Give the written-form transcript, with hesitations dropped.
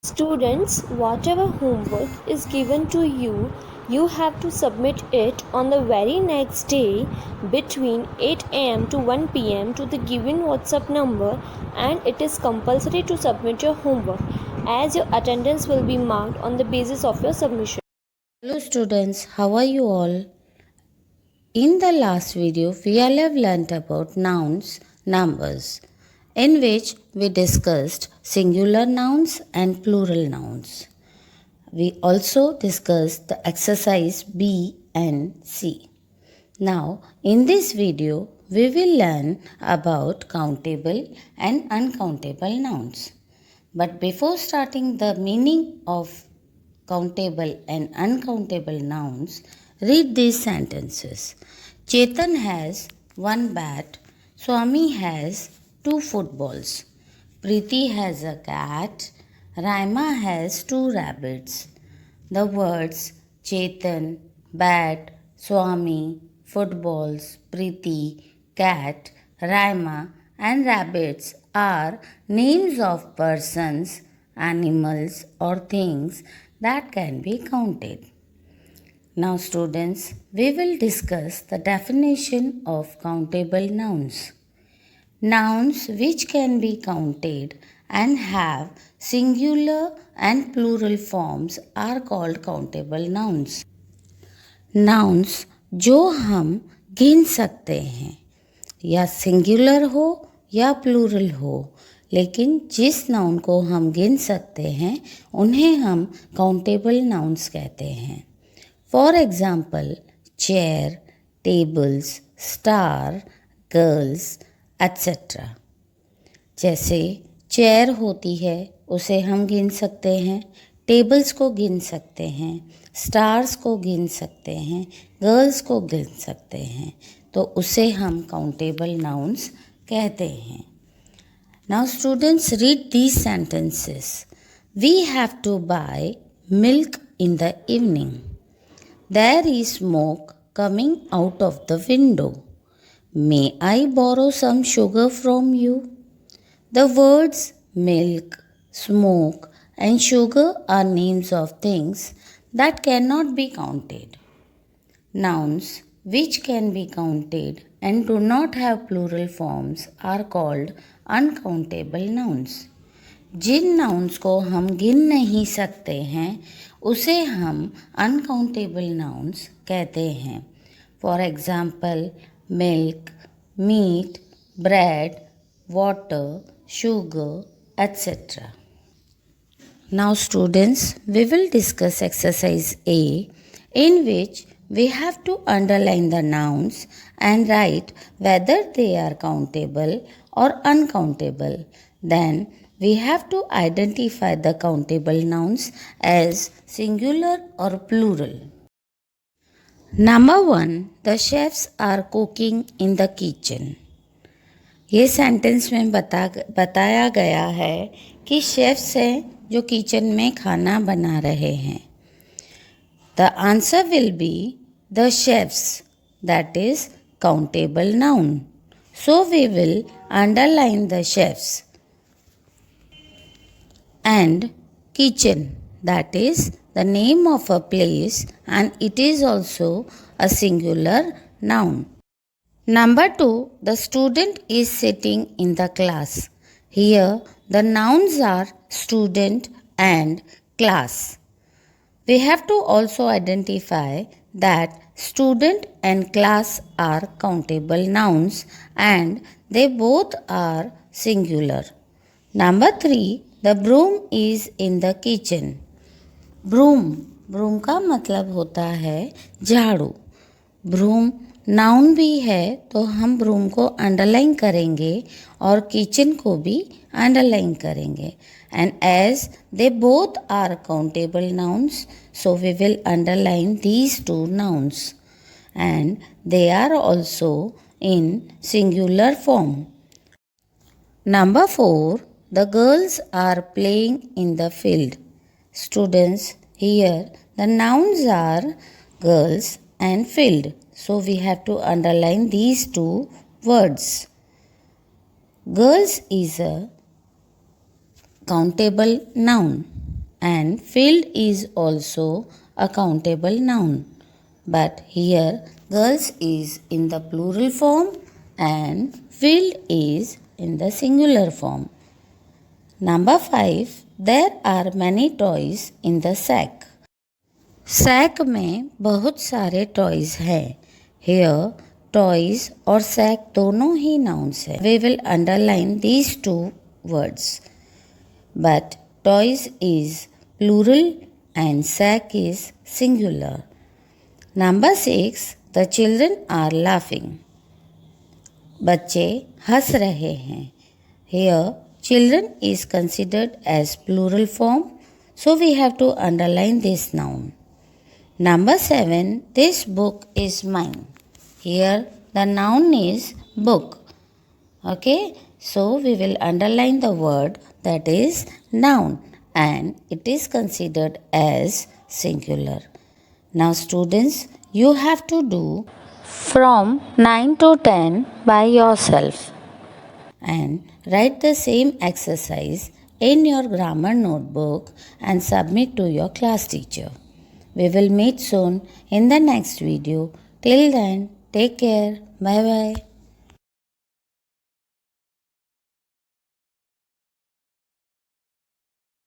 Students, whatever homework is given to you, you have to submit it on the very next day between 8 am to 1 pm to the given WhatsApp number, and it is compulsory to submit your homework as your attendance will be marked on the basis of your submission. Hello students, how are you all? In the last video, we all have learnt about nouns, numbers, in which we discussed singular nouns and plural nouns. We also discussed the exercise B and C. Now, in this video, we will learn about countable and uncountable nouns. But before starting the meaning of countable and uncountable nouns, read these sentences. Chetan has one bat. Swami has two footballs. Preeti has a cat. Raima has two rabbits. The words Chetan, bat, Swami, footballs, Preeti, cat, Raima, and rabbits are names of persons, animals, or things that can be counted. Now, students, we will discuss the definition of countable nouns. Nouns which can be counted and have singular and plural forms are called countable nouns. Nouns जो हम गिन सकते हैं, या singular हो या plural हो, लेकिन जिस नाउन को हम गिन सकते हैं उन्हें हम काउंटेबल नाउन्स कहते हैं. For example chair, tables, star, girls, etcetera. जैसे चेयर होती है उसे हम गिन सकते हैं, टेबल्स को गिन सकते हैं, स्टार्स को गिन सकते हैं, गर्ल्स को गिन सकते हैं, तो उसे हम काउंटेबल नाउन्स कहते हैं. Now students, read these sentences. We have to buy milk in the evening. There is smoke coming out of the window. May I borrow some sugar from you? The words milk, smoke, and sugar are names of things that cannot be counted. Nouns which can be counted and do not have plural forms are called uncountable nouns. जिन nouns को हम गिन नहीं सकते हैं उसे हम uncountable nouns कहते हैं. For example milk, meat, bread, water, sugar, etc. Now students, we will discuss exercise A, in which we have to underline the nouns and write whether they are countable or uncountable. Then we have to identify the countable nouns as singular or plural. Number 1, the chefs are cooking in the kitchen. ये sentence में बताया गया है कि chefs हैं जो kitchen में खाना बना रहे हैं. The answer will be the chefs, that is countable noun. So we will underline the chefs. And kitchen, that is the name of a place and it is also a singular noun. Number 2, the student is sitting in the class. Here the nouns are student and class. We have to also identify that student and class are countable nouns and they both are singular. Number 3, the broom is in the kitchen. broom का मतलब होता है झाड़ू. broom noun भी है तो हम broom को अंडरलाइन करेंगे और किचन को भी अंडरलाइन करेंगे. And as they both are countable nouns, so we will underline these two nouns and they are also in singular form. Number 4, the girls are playing in the field. Students, here the nouns are girls and field. So we have to underline these two words. Girls is a countable noun. and field is also a countable noun. But here girls is in the plural form and field is in the singular form. Number 5. There are many toys in the sack. Sack में बहुत सारे toys हैं. Here toys और sack दोनों ही nouns हैं. We will underline these two words. But toys is plural and sack is singular. Number 6. The children are laughing. बच्चे हंस रहे हैं. Here children is considered as plural form, so we have to underline this noun. Number 7. This book is mine. Here the noun is book. Okay, so we will underline the word that is noun and it is considered as singular. Now students, you have to do from 9 to 10 by yourself and write the same exercise in your grammar notebook and submit to your class teacher. We will meet soon in the next video. Till then, take care. Bye bye.